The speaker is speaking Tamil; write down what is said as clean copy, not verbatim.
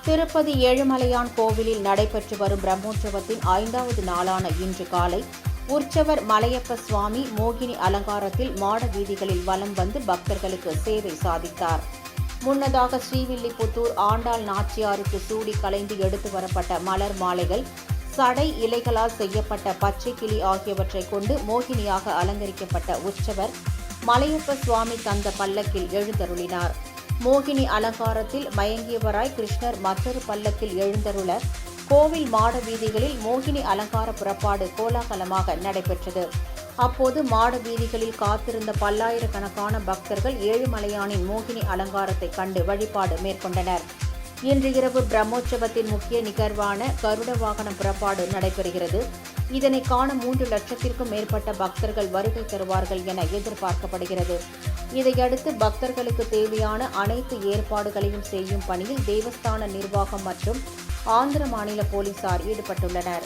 திருப்பதி ஏழுமலையான் கோவிலில் நடைபெற்று வரும் பிரம்மோற்சவத்தின் 5வது நாளான இன்று காலை உற்சவர் மலையப்ப சுவாமி மோகினி அலங்காரத்தில் மாட வீதிகளில் வலம் வந்து பக்தர்களுக்கு சேவை சாதித்தார். முன்னதாக ஸ்ரீவில்லிபுத்தூர் ஆண்டாள் நாச்சியாருக்கு சூடி கலைந்து எடுத்து வரப்பட்ட மலர் மாலைகள், சடை இலைகளால் செய்யப்பட்ட பச்சை கிளி ஆகியவற்றை கொண்டு மோகினியாக அலங்கரிக்கப்பட்ட உற்சவர் மலையப்ப சுவாமி தந்த பல்லக்கில் எழுந்தருளினார். மோகினி அலங்காரத்தில் மயங்கியவராய் கிருஷ்ணர் மற்றொரு பல்லக்கில் எழுந்தருள கோவில் மாட வீதிகளில் மோகினி அலங்கார புறப்பாடு கோலாகலமாக நடைபெற்றது. அப்போது மாட வீதிகளில் காத்திருந்த பல்லாயிரக்கணக்கான பக்தர்கள் ஏழுமலையானின் மோகினி அலங்காரத்தை கண்டு வழிபாடு மேற்கொண்டனர். இன்று இரவு பிரம்மோற்சவத்தின் முக்கிய நிகழ்வான கருட வாகனம் புறப்பாடு நடைபெறுகிறது. இதனை காண 3 லட்சத்திற்கும் மேற்பட்ட பக்தர்கள் வருகை தருவார்கள் என எதிர்பார்க்கப்படுகிறது. இதையடுத்து பக்தர்களுக்கு தேவையான அனைத்து ஏற்பாடுகளையும் செய்யும் பணியில் தேவஸ்தான நிர்வாகம் மற்றும் ஆந்திர மாநில போலீசார் ஈடுபட்டுள்ளனர்.